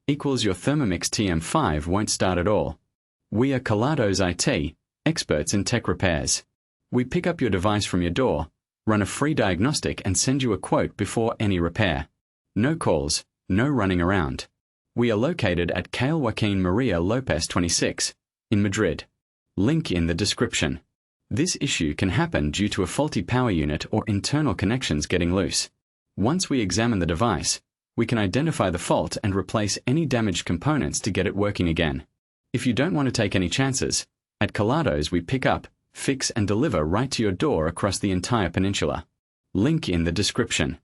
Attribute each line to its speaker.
Speaker 1: equals your Thermomix TM5 won't start at all. We are Kelatos IT, experts in tech repairs. We pick up your device from your door, run a free diagnostic and send you a quote before any repair. No calls, no running around. We are located at Calle Joaquin Maria Lopez 26, in Madrid. Link in the description. This issue can happen due to a faulty power unit or internal connections getting loose. Once we examine the device, we can identify the fault and replace any damaged components to get it working again. If you don't want to take any chances, at Kelatos we pick up, fix and deliver right to your door across the entire peninsula. Link in the description.